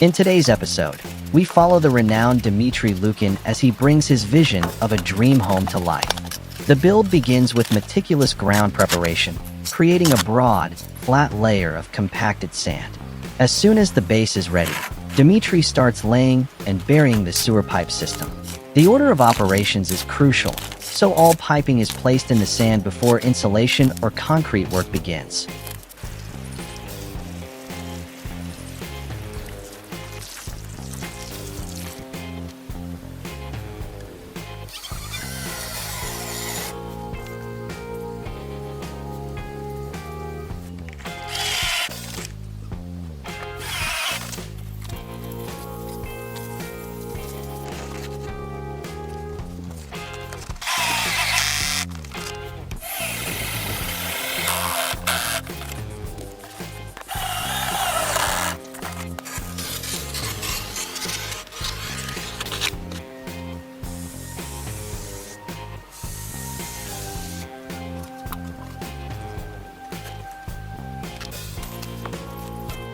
In today's episode, we follow the renowned Dmitry Lukin as he brings his vision of a dream home to life. The build begins with meticulous ground preparation, creating a broad, flat layer of compacted sand. As soon as the base is ready, Dmitry starts laying and burying the sewer pipe system. The order of operations is crucial, so all piping is placed in the sand before insulation or concrete work begins.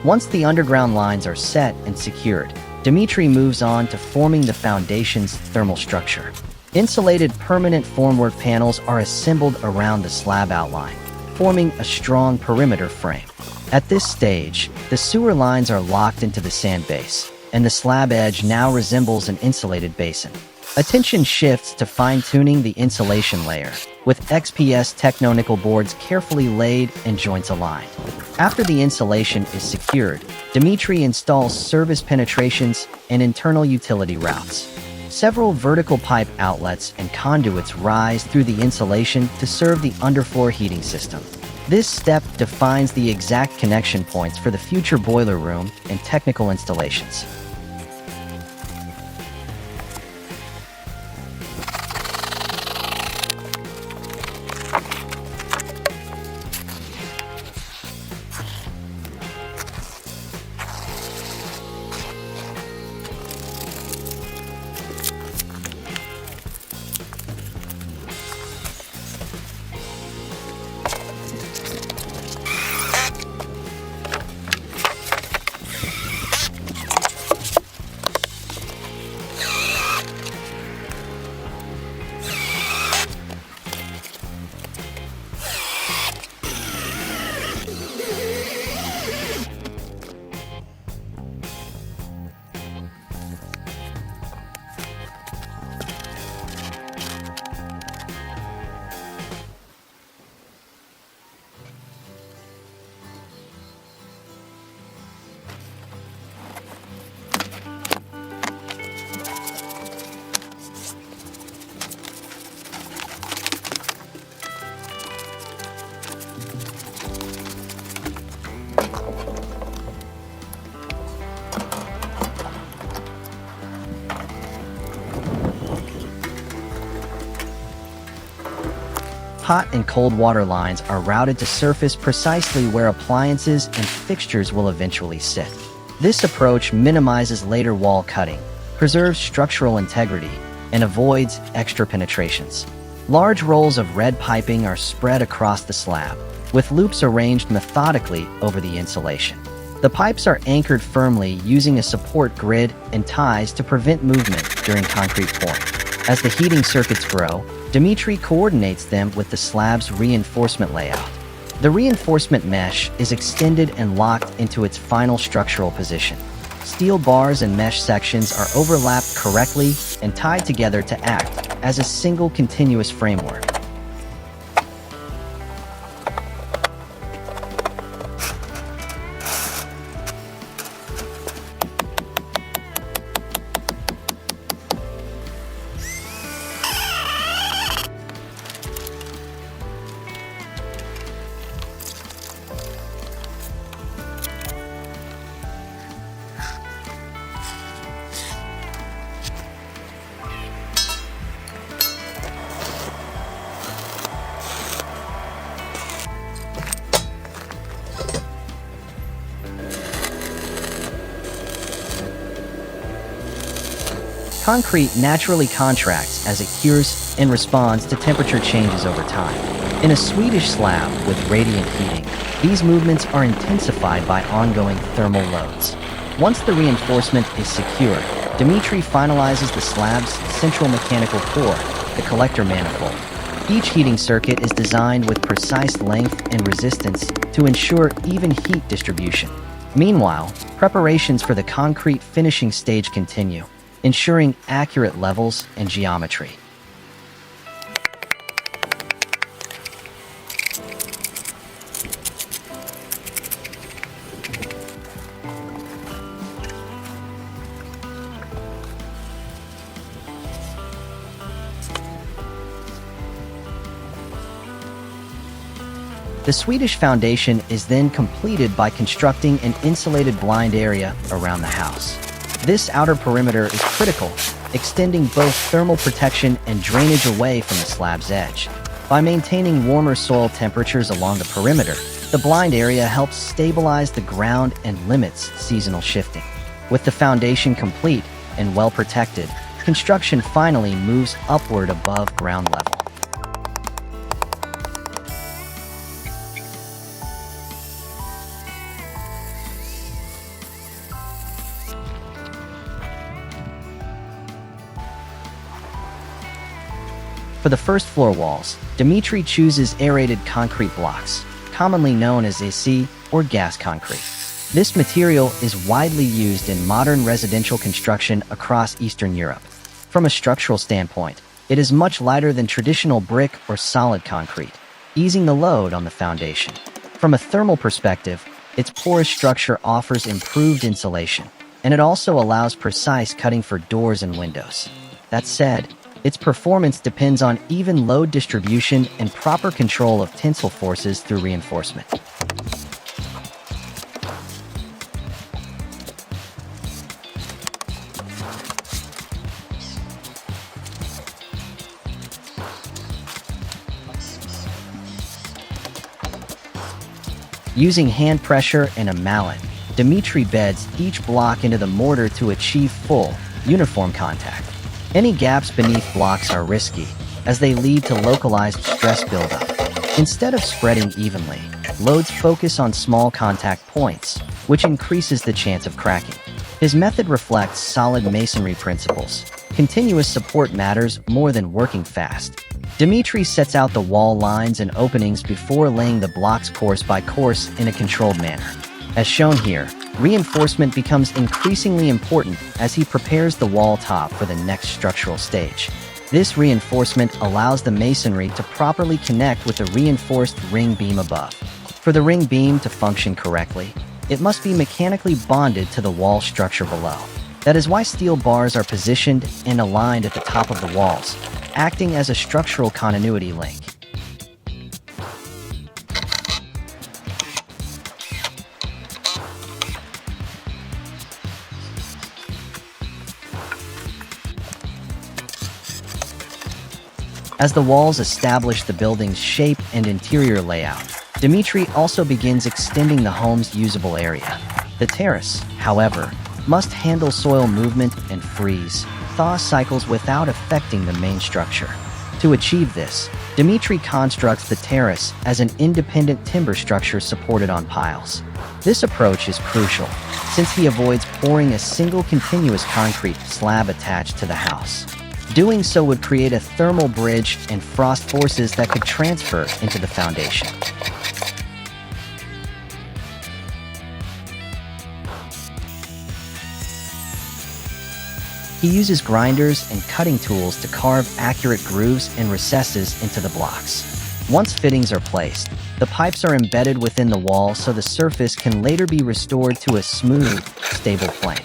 Once the underground lines are set and secured, Dmitry moves on to forming the foundation's thermal structure. Insulated permanent formwork panels are assembled around the slab outline, forming a strong perimeter frame. At this stage, the sewer lines are locked into the sand base, and the slab edge now resembles an insulated basin. Attention shifts to fine-tuning the insulation layer, with XPS Techno-nickel boards carefully laid and joints aligned. After the insulation is secured, Dmitry installs service penetrations and internal utility routes. Several vertical pipe outlets and conduits rise through the insulation to serve the underfloor heating system. This step defines the exact connection points for the future boiler room and technical installations. Hot and cold water lines are routed to surface precisely where appliances and fixtures will eventually sit. This approach minimizes later wall cutting, preserves structural integrity, and avoids extra penetrations. Large rolls of red piping are spread across the slab, with loops arranged methodically over the insulation. The pipes are anchored firmly using a support grid and ties to prevent movement during concrete pouring. As the heating circuits grow, Dmitry coordinates them with the slab's reinforcement layout. The reinforcement mesh is extended and locked into its final structural position. Steel bars and mesh sections are overlapped correctly and tied together to act as a single continuous framework. Concrete naturally contracts as it cures and responds to temperature changes over time. In a Swedish slab with radiant heating, these movements are intensified by ongoing thermal loads. Once the reinforcement is secure, Dmitry finalizes the slab's central mechanical core, the collector manifold. Each heating circuit is designed with precise length and resistance to ensure even heat distribution. Meanwhile, preparations for the concrete finishing stage continue, ensuring accurate levels and geometry. The Swedish foundation is then completed by constructing an insulated blind area around the house. This outer perimeter is critical, extending both thermal protection and drainage away from the slab's edge. By maintaining warmer soil temperatures along the perimeter, the blind area helps stabilize the ground and limits seasonal shifting. With the foundation complete and well protected, construction finally moves upward above ground level. For the first floor walls, Dmitry chooses aerated concrete blocks, commonly known as 𝐬𝐮𝐬𝐫𝐸 or gas concrete. This material is widely used in modern residential construction across Eastern Europe. From a structural standpoint, it is much lighter than traditional brick or solid concrete, easing the load on the foundation. From a thermal perspective, its porous structure offers improved insulation, and it also allows precise cutting for doors and windows. That said, its performance depends on even load distribution and proper control of tensile forces through reinforcement. Using hand pressure and a mallet, Dmitry beds each block into the mortar to achieve full, uniform contact. Any gaps beneath blocks are risky, as they lead to localized stress buildup. Instead of spreading evenly, loads focus on small contact points, which increases the chance of cracking. His method reflects solid masonry principles. Continuous support matters more than working fast. Dmitry sets out the wall lines and openings before laying the blocks course by course in a controlled manner. As shown here, reinforcement becomes increasingly important as he prepares the wall top for the next structural stage. This reinforcement allows the masonry to properly connect with the reinforced ring beam above. For the ring beam to function correctly, it must be mechanically bonded to the wall structure below. That is why steel bars are positioned and aligned at the top of the walls, acting as a structural continuity link. As the walls establish the building's shape and interior layout, Dmitry also begins extending the home's usable area. The terrace, however, must handle soil movement and freeze-thaw cycles without affecting the main structure. To achieve this, Dmitry constructs the terrace as an independent timber structure supported on piles. This approach is crucial, since he avoids pouring a single continuous concrete slab attached to the house. Doing so would create a thermal bridge and frost forces that could transfer into the foundation. He uses grinders and cutting tools to carve accurate grooves and recesses into the blocks. Once fittings are placed, the pipes are embedded within the wall so the surface can later be restored to a smooth, stable plane.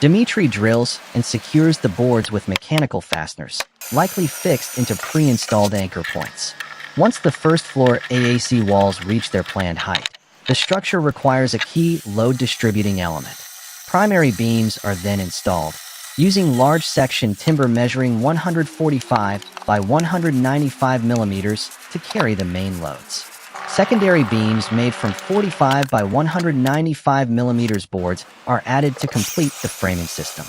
Dmitry drills and secures the boards with mechanical fasteners, likely fixed into pre-installed anchor points. Once the first floor AAC walls reach their planned height, the structure requires a key load-distributing element. Primary beams are then installed, using large section timber measuring 145 by 195 millimeters to carry the main loads. Secondary beams made from 45 by 195 millimeters boards are added to complete the framing system.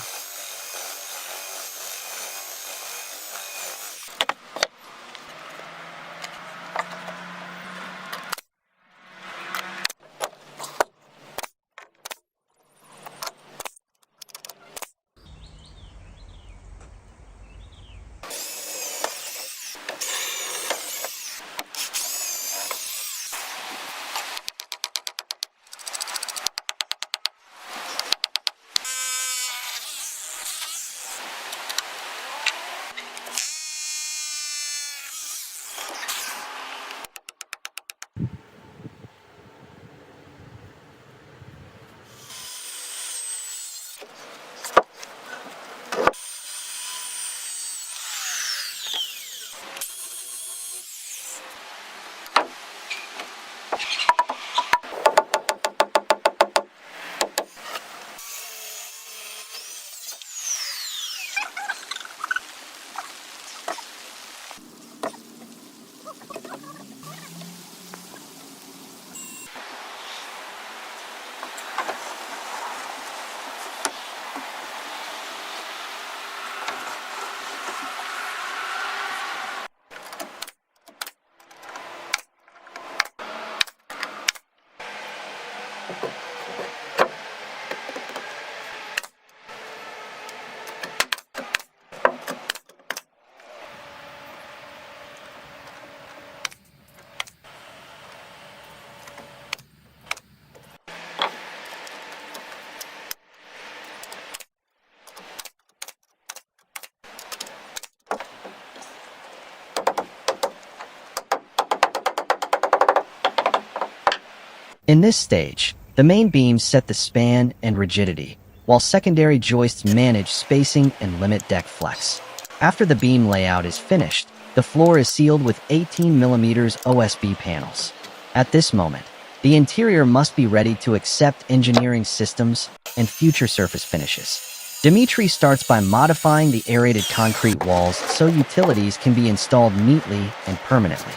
In this stage, the main beams set the span and rigidity, while secondary joists manage spacing and limit deck flex. After the beam layout is finished, the floor is sealed with 18 mm OSB panels. At this moment, the interior must be ready to accept engineering systems and future surface finishes. Dmitry starts by modifying the aerated concrete walls so utilities can be installed neatly and permanently.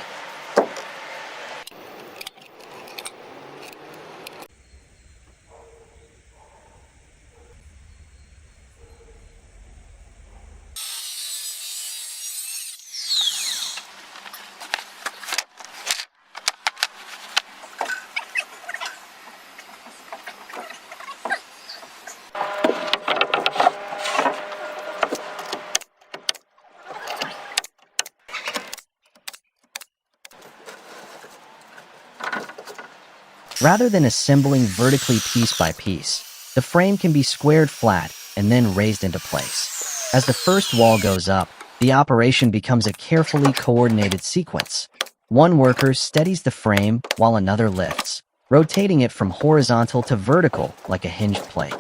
Rather than assembling vertically piece by piece, the frame can be squared flat and then raised into place. As the first wall goes up, the operation becomes a carefully coordinated sequence. One worker steadies the frame while another lifts, rotating it from horizontal to vertical like a hinged plate.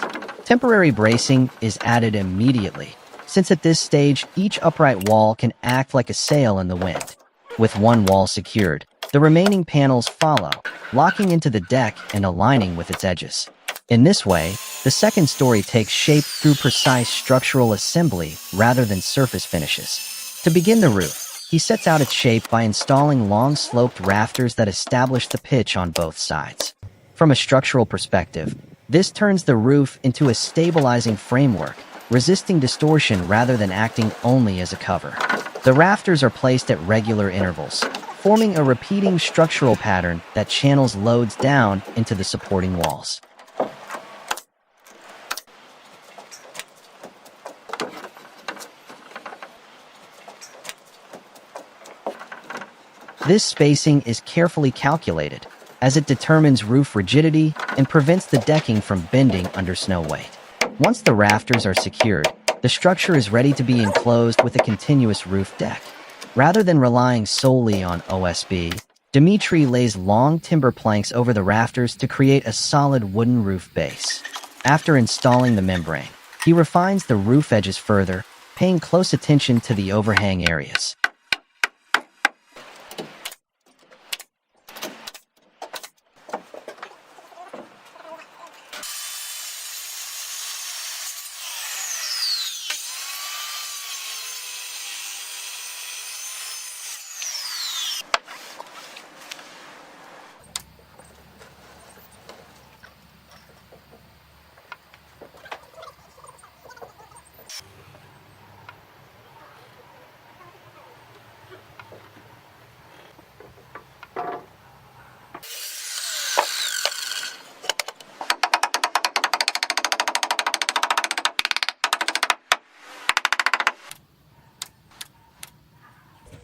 Temporary bracing is added immediately, since at this stage each upright wall can act like a sail in the wind. With one wall secured, the remaining panels follow, locking into the deck and aligning with its edges. In this way, the second story takes shape through precise structural assembly rather than surface finishes. To begin the roof, he sets out its shape by installing long-sloped rafters that establish the pitch on both sides. From a structural perspective, this turns the roof into a stabilizing framework, resisting distortion rather than acting only as a cover. The rafters are placed at regular intervals, forming a repeating structural pattern that channels loads down into the supporting walls. This spacing is carefully calculated, as it determines roof rigidity and prevents the decking from bending under snow weight. Once the rafters are secured, the structure is ready to be enclosed with a continuous roof deck. Rather than relying solely on OSB, Dmitry lays long timber planks over the rafters to create a solid wooden roof base. After installing the membrane, He refines the roof edges further, paying close attention to the overhang areas.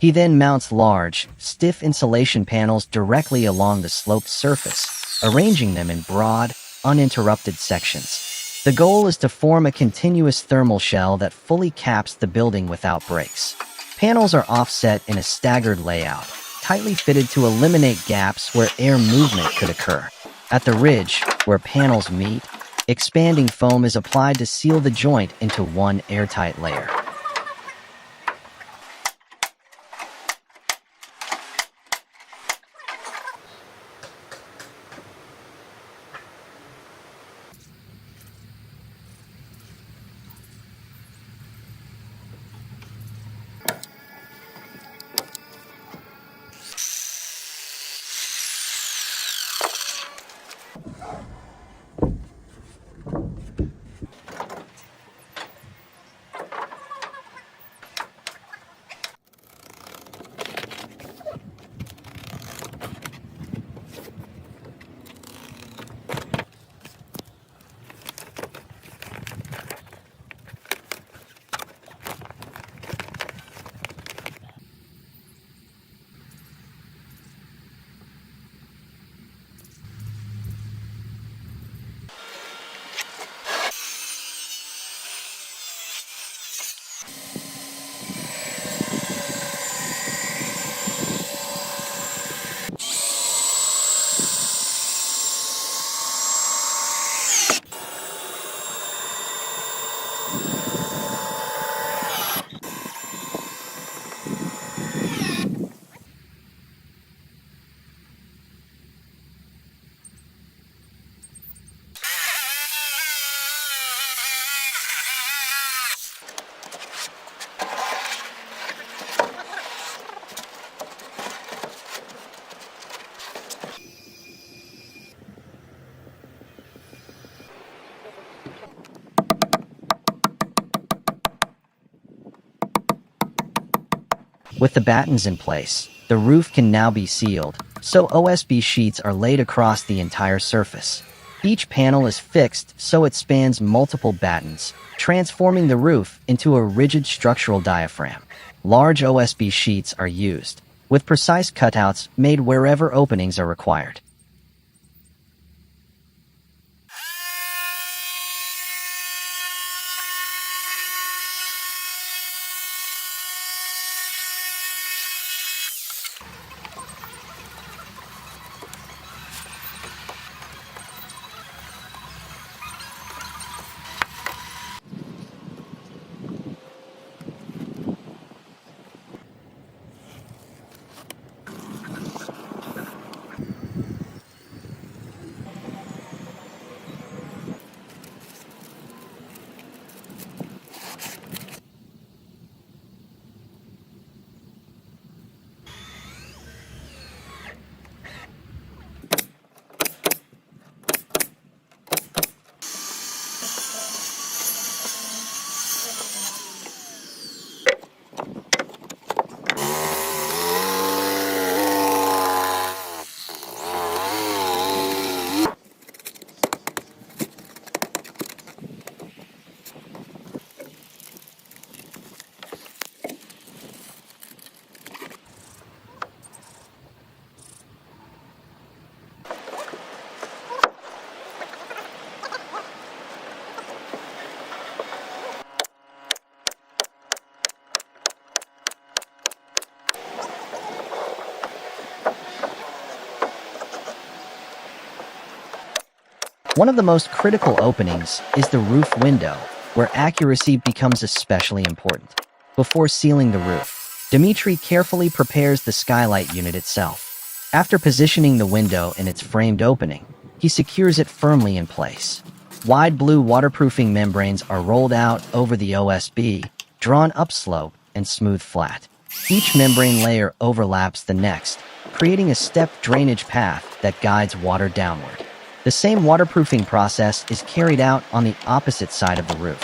He then mounts large, stiff insulation panels directly along the sloped surface, arranging them in broad, uninterrupted sections. The goal is to form a continuous thermal shell that fully caps the building without breaks. Panels are offset in a staggered layout, tightly fitted to eliminate gaps where air movement could occur. At the ridge, where panels meet, expanding foam is applied to seal the joint into one airtight layer. With the battens in place, the roof can now be sealed, so OSB sheets are laid across the entire surface. Each panel is fixed so it spans multiple battens, transforming the roof into a rigid structural diaphragm. Large OSB sheets are used, with precise cutouts made wherever openings are required. One of the most critical openings is the roof window, where accuracy becomes especially important. Before sealing the roof, Dmitry carefully prepares the skylight unit itself. After positioning the window in its framed opening, he secures it firmly in place. Wide blue waterproofing membranes are rolled out over the OSB, drawn upslope and smooth flat. Each membrane layer overlaps the next, creating a stepped drainage path that guides water downward. The same waterproofing process is carried out on the opposite side of the roof.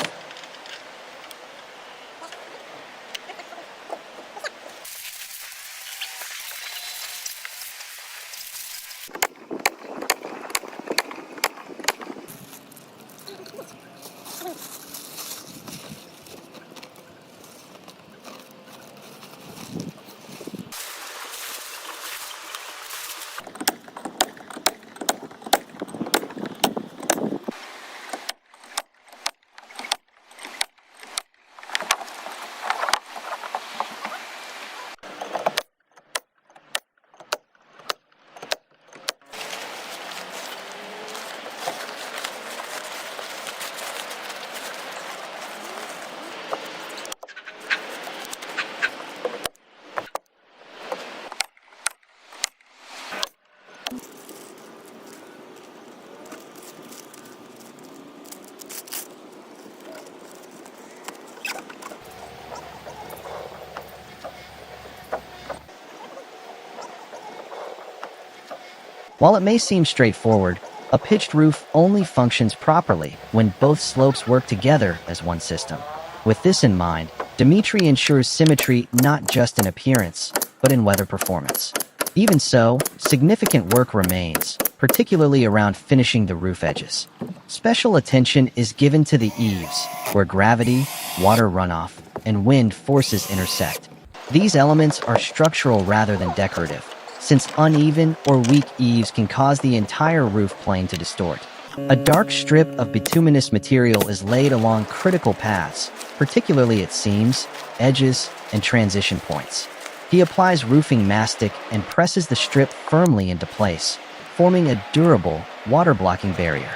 While it may seem straightforward, a pitched roof only functions properly when both slopes work together as one system. With this in mind, Dmitry ensures symmetry not just in appearance, but in weather performance. Even so, significant work remains, particularly around finishing the roof edges. Special attention is given to the eaves, where gravity, water runoff, and wind forces intersect. These elements are structural rather than decorative, since uneven or weak eaves can cause the entire roof plane to distort. A dark strip of bituminous material is laid along critical paths, particularly at seams, edges, and transition points. He applies roofing mastic and presses the strip firmly into place, forming a durable, water-blocking barrier.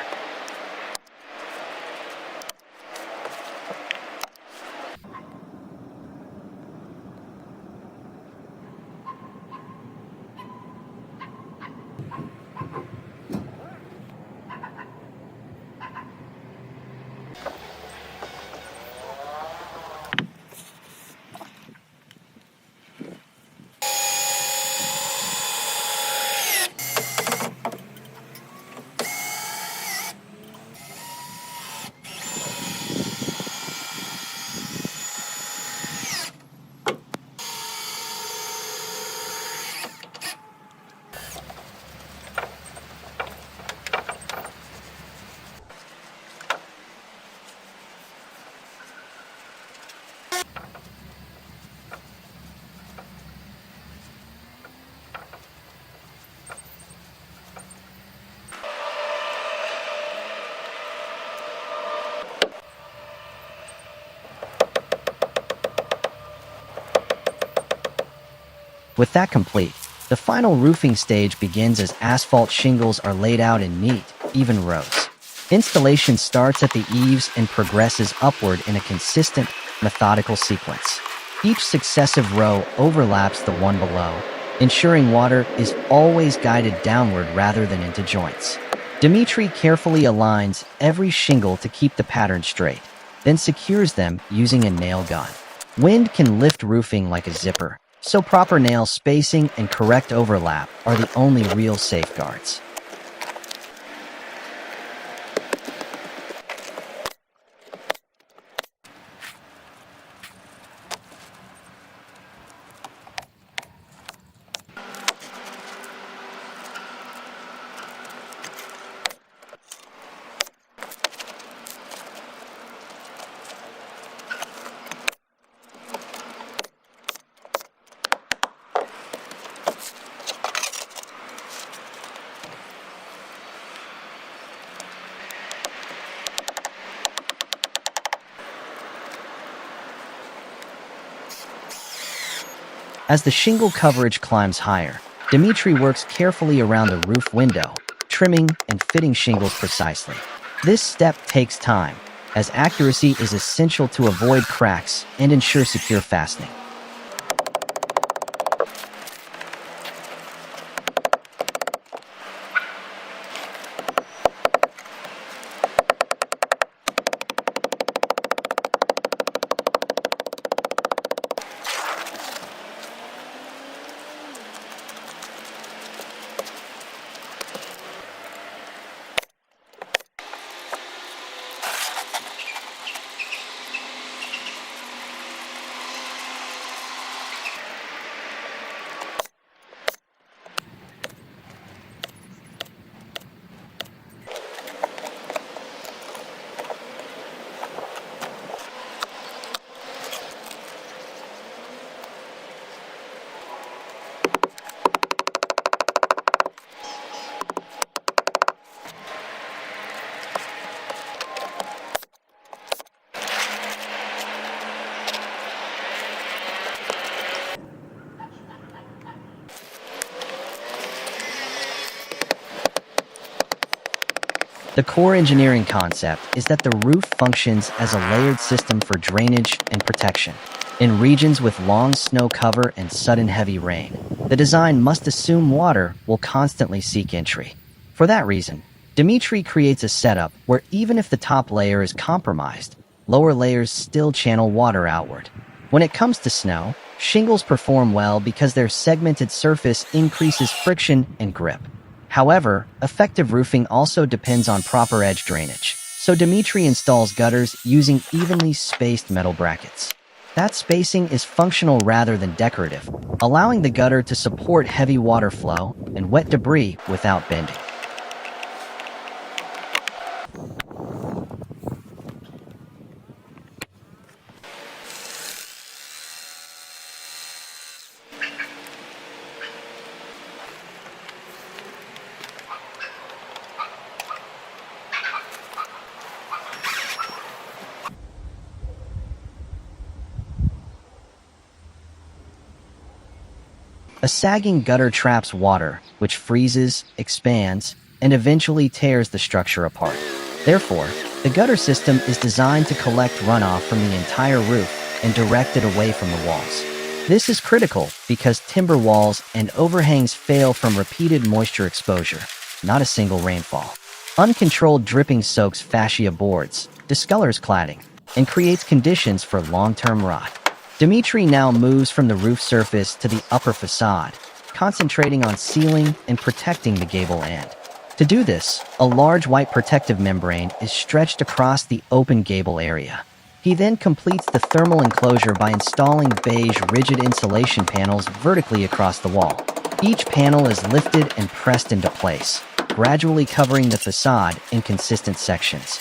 With that complete, the final roofing stage begins as asphalt shingles are laid out in neat, even rows. Installation starts at the eaves and progresses upward in a consistent, methodical sequence. Each successive row overlaps the one below, ensuring water is always guided downward rather than into joints. Dmitry carefully aligns every shingle to keep the pattern straight, then secures them using a nail gun. Wind can lift roofing like a zipper, so proper nail spacing and correct overlap are the only real safeguards. As the shingle coverage climbs higher, Dmitry works carefully around the roof window, trimming and fitting shingles precisely. This step takes time, as accuracy is essential to avoid cracks and ensure secure fastening. The core engineering concept is that the roof functions as a layered system for drainage and protection. In regions with long snow cover and sudden heavy rain, the design must assume water will constantly seek entry. For that reason, Dmitry creates a setup where even if the top layer is compromised, lower layers still channel water outward. When it comes to snow, shingles perform well because their segmented surface increases friction and grip. However, effective roofing also depends on proper edge drainage, so Dmitry installs gutters using evenly spaced metal brackets. That spacing is functional rather than decorative, allowing the gutter to support heavy water flow and wet debris without bending. A sagging gutter traps water, which freezes, expands, and eventually tears the structure apart. Therefore, the gutter system is designed to collect runoff from the entire roof and direct it away from the walls. This is critical because timber walls and overhangs fail from repeated moisture exposure, not a single rainfall. Uncontrolled dripping soaks fascia boards, discolors cladding, and creates conditions for long-term rot. Dmitry now moves from the roof surface to the upper facade, concentrating on sealing and protecting the gable end. To do this, a large white protective membrane is stretched across the open gable area. He then completes the thermal enclosure by installing beige rigid insulation panels vertically across the wall. Each panel is lifted and pressed into place, gradually covering the facade in consistent sections.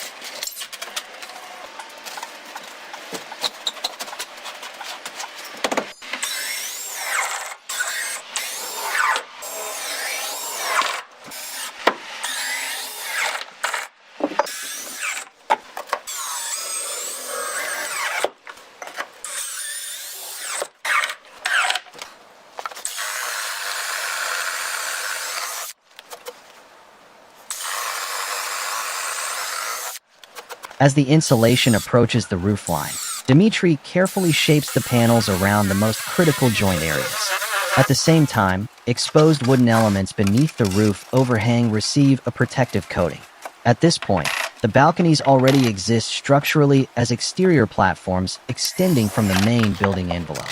As the insulation approaches the roofline, Dmitry carefully shapes the panels around the most critical joint areas. At the same time, exposed wooden elements beneath the roof overhang receive a protective coating. At this point, the balconies already exist structurally as exterior platforms extending from the main building envelope.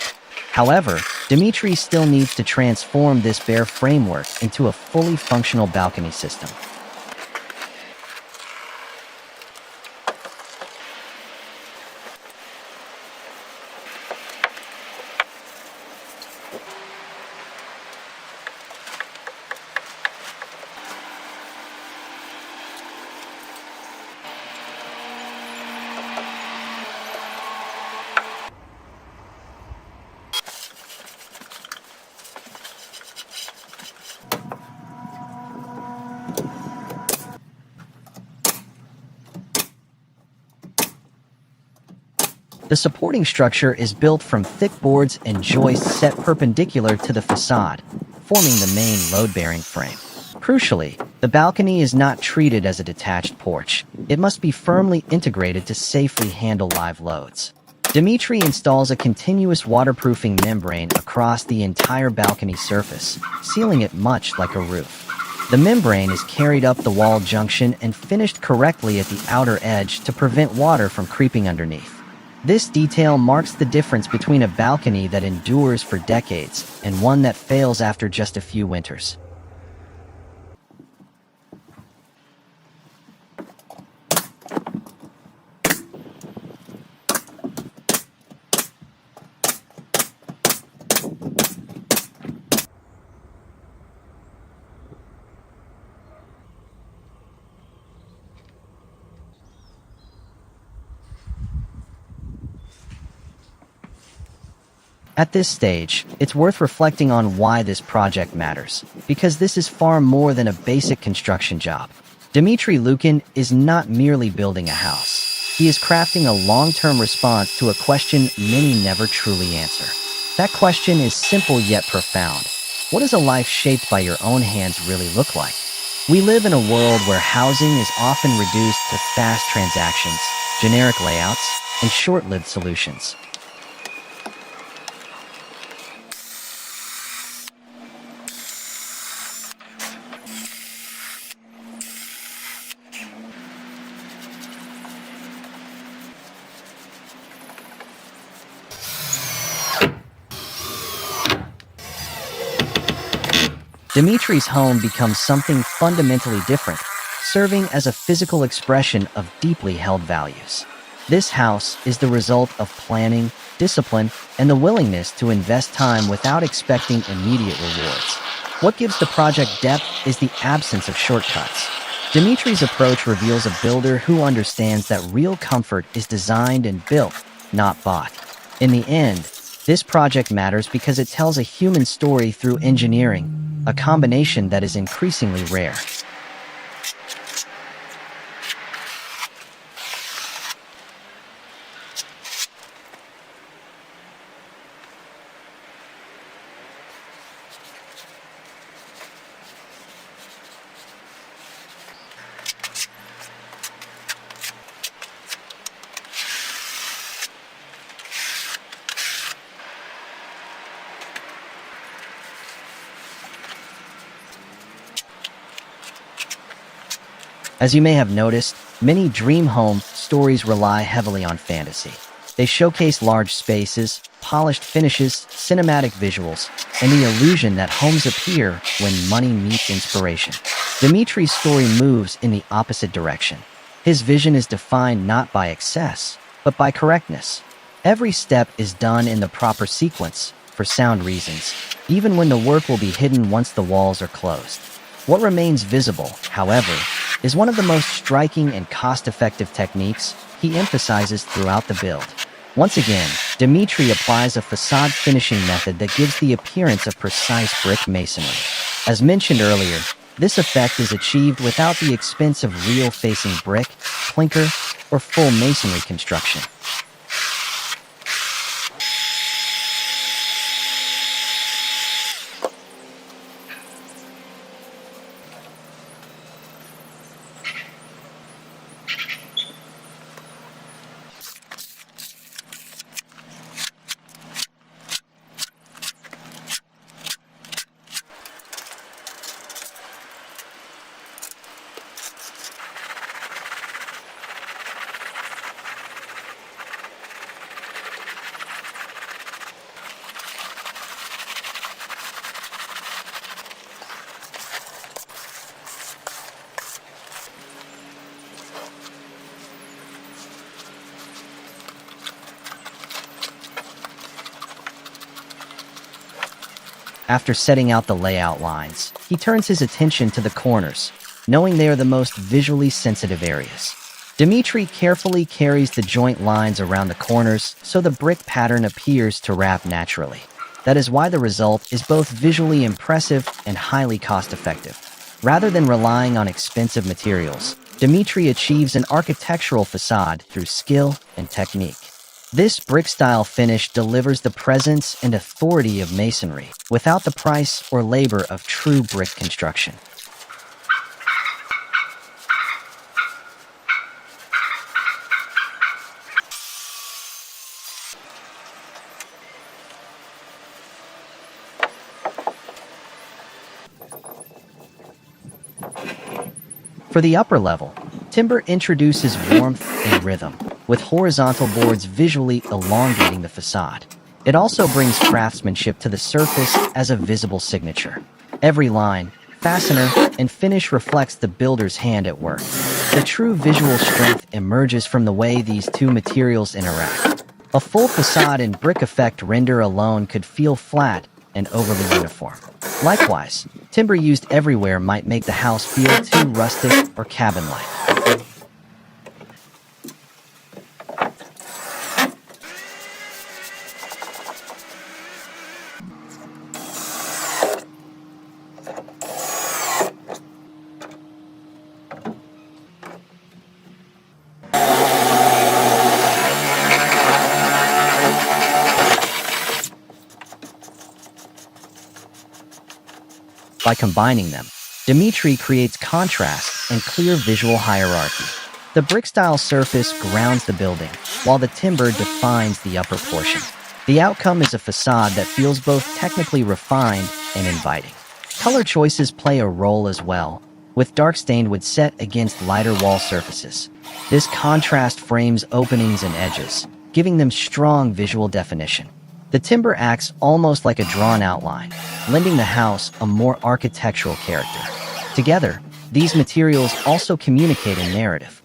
However, Dmitry still needs to transform this bare framework into a fully functional balcony system. The supporting structure is built from thick boards and joists set perpendicular to the facade, forming the main load-bearing frame. Crucially, The balcony is not treated as a detached porch. It must be firmly integrated to safely handle live loads. Dmitry installs a continuous waterproofing membrane across the entire balcony surface, sealing it much like a roof. The membrane is carried up the wall junction and finished correctly at the outer edge to prevent water from creeping underneath. This detail marks the difference between a balcony that endures for decades and one that fails after just a few winters. At this stage, it's worth reflecting on why this project matters, because this is far more than a basic construction job. Dmitry Lukin is not merely building a house. He is crafting a long-term response to a question many never truly answer. That question is simple yet profound. What does a life shaped by your own hands really look like? We live in a world where housing is often reduced to fast transactions, generic layouts, and short-lived solutions. Dmitry's home becomes something fundamentally different, serving as a physical expression of deeply held values. This house is the result of planning, discipline, and the willingness to invest time without expecting immediate rewards. What gives the project depth is the absence of shortcuts. Dmitry's approach reveals a builder who understands that real comfort is designed and built, not bought. In the end, this project matters because it tells a human story through engineering, a combination that is increasingly rare. As you may have noticed, many dream home stories rely heavily on fantasy. They showcase large spaces, polished finishes, cinematic visuals, and the illusion that homes appear when money meets inspiration. Dmitry's story moves in the opposite direction. His vision is defined not by excess, but by correctness. Every step is done in the proper sequence, for sound reasons, even when the work will be hidden once the walls are closed. What remains visible, however, is one of the most striking and cost-effective techniques he emphasizes throughout the build. Once again, Dmitry applies a facade finishing method that gives the appearance of precise brick masonry. As mentioned earlier, this effect is achieved without the expense of real facing brick, clinker, or full masonry construction. After setting out the layout lines, he turns his attention to the corners, knowing they are the most visually sensitive areas. Dmitry carefully carries the joint lines around the corners so the brick pattern appears to wrap naturally. That is why the result is both visually impressive and highly cost-effective. Rather than relying on expensive materials, Dmitry achieves an architectural facade through skill and technique. This brick-style finish delivers the presence and authority of masonry, without the price or labor of true brick construction. For the upper level, timber introduces warmth and rhythm, with horizontal boards visually elongating the facade. It also brings craftsmanship to the surface as a visible signature. Every line, fastener, and finish reflects the builder's hand at work. The true visual strength emerges from the way these two materials interact. A full facade in brick effect render alone could feel flat and overly uniform. Likewise, timber used everywhere might make the house feel too rustic or cabin-like. By combining them, Dmitry creates contrast and clear visual hierarchy. The brick-style surface grounds the building, while the timber defines the upper portion. The outcome is a facade that feels both technically refined and inviting. Color choices play a role as well, with dark stained wood set against lighter wall surfaces. This contrast frames openings and edges, giving them strong visual definition. The timber acts almost like a drawn outline, lending the house a more architectural character. Together, these materials also communicate a narrative.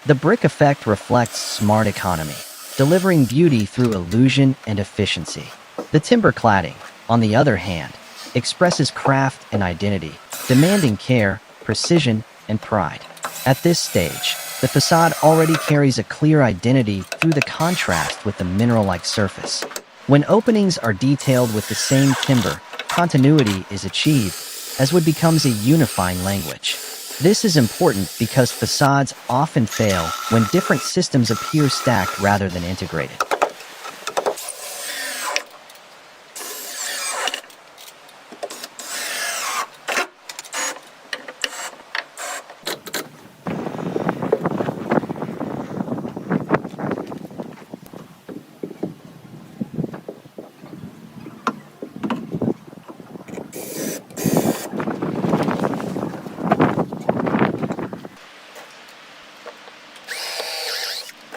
The brick effect reflects smart economy, delivering beauty through illusion and efficiency. The timber cladding, on the other hand, expresses craft and identity, demanding care, precision, and pride. At this stage, the facade already carries a clear identity through the contrast with the mineral-like surface. When openings are detailed with the same timber, continuity is achieved, as wood becomes a unifying language. This is important because facades often fail when different systems appear stacked rather than integrated.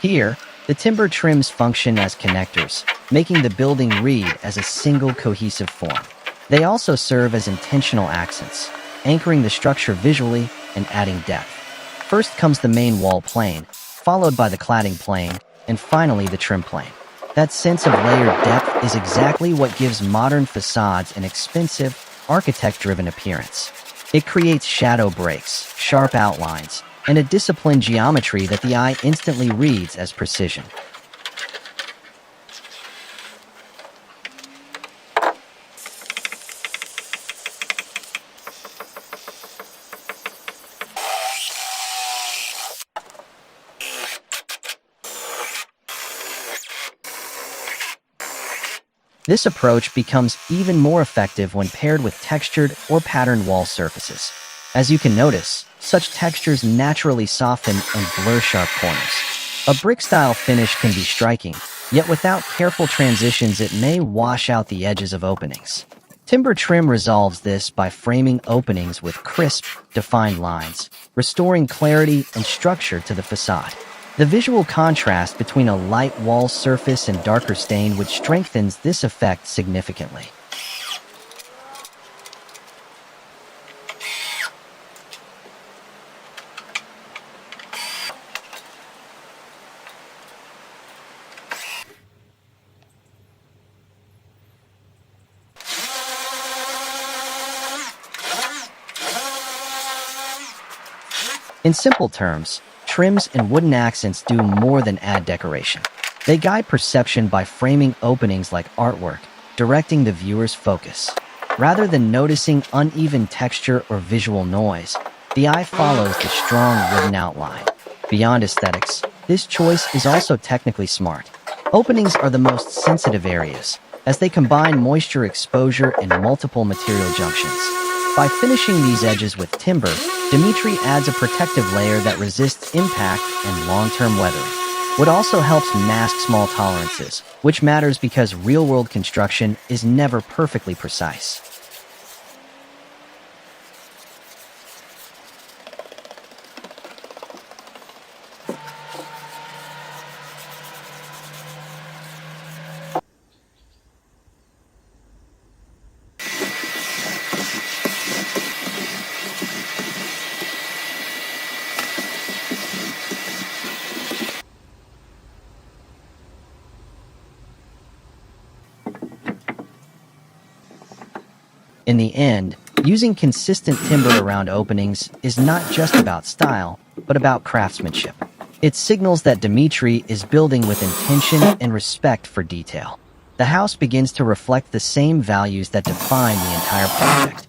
Here, the timber trims function as connectors, making the building read as a single cohesive form. They also serve as intentional accents, anchoring the structure visually and adding depth. First comes the main wall plane, followed by the cladding plane, and finally the trim plane. That sense of layered depth is exactly what gives modern facades an expensive, architect-driven appearance. It creates shadow breaks, sharp outlines, and a disciplined geometry that the eye instantly reads as precision. This approach becomes even more effective when paired with textured or patterned wall surfaces. As you can notice, such textures naturally soften and blur sharp corners. A brick-style finish can be striking, yet without careful transitions it may wash out the edges of openings. Timber trim resolves this by framing openings with crisp, defined lines, restoring clarity and structure to the facade. The visual contrast between a light wall surface and darker stain which strengthens this effect significantly. In simple terms, trims and wooden accents do more than add decoration. They guide perception by framing openings like artwork, directing the viewer's focus. Rather than noticing uneven texture or visual noise, the eye follows the strong wooden outline. Beyond aesthetics, this choice is also technically smart. Openings are the most sensitive areas, as they combine moisture exposure and multiple material junctions. By finishing these edges with timber, Dmitry adds a protective layer that resists impact and long-term weathering. Wood also helps mask small tolerances, which matters because real-world construction is never perfectly precise. In the end, using consistent timber around openings is not just about style, but about craftsmanship. It signals that Dmitry is building with intention and respect for detail. The house begins to reflect the same values that define the entire project.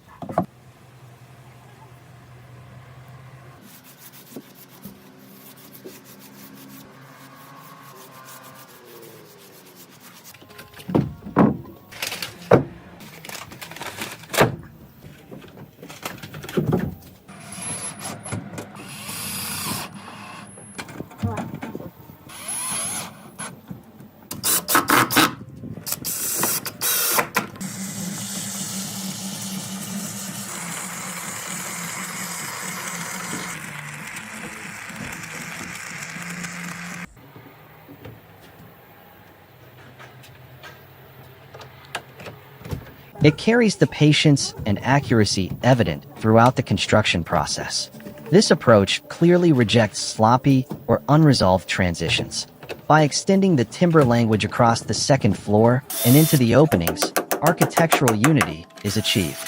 It carries the patience and accuracy evident throughout the construction process. This approach clearly rejects sloppy or unresolved transitions. By extending the timber language across the second floor and into the openings, architectural unity is achieved.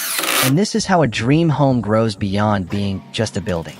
And this is how a dream home grows beyond being just a building.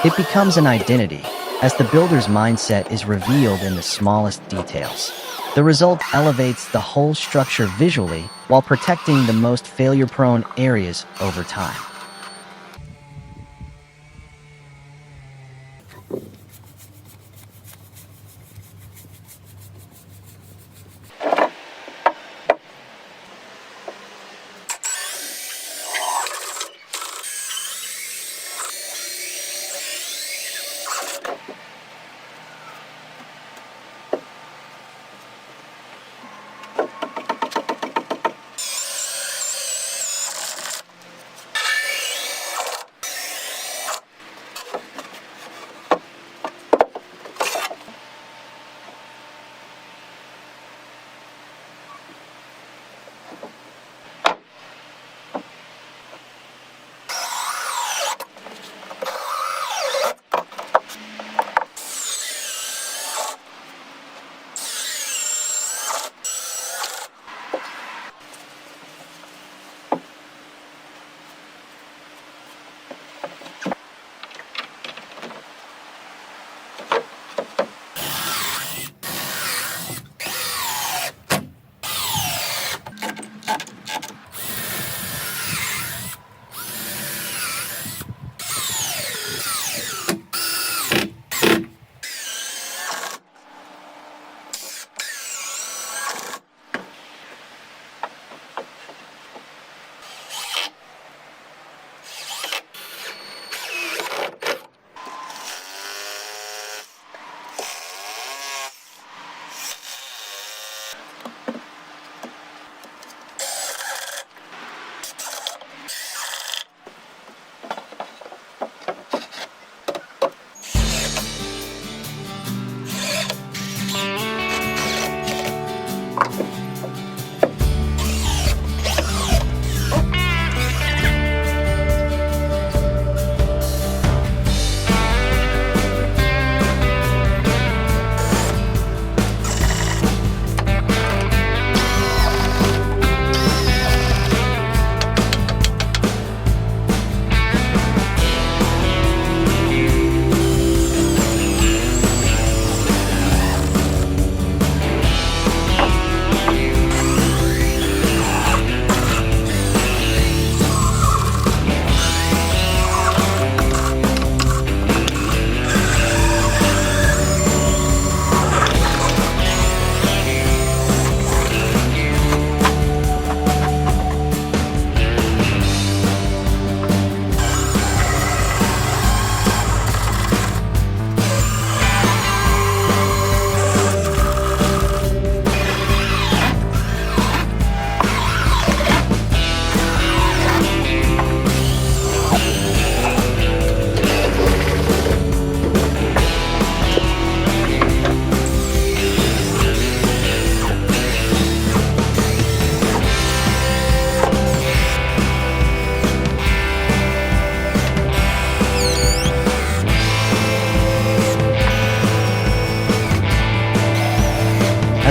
It becomes an identity, as the builder's mindset is revealed in the smallest details. The result elevates the whole structure visually while protecting the most failure-prone areas over time.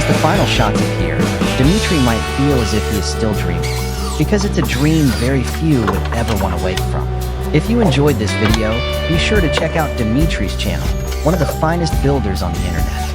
the final shots appear, Dmitry might feel as if he is still dreaming, because it's a dream very few would ever want to wake from. If you enjoyed this video, be sure to check out Dmitry's channel, one of the finest builders on the internet.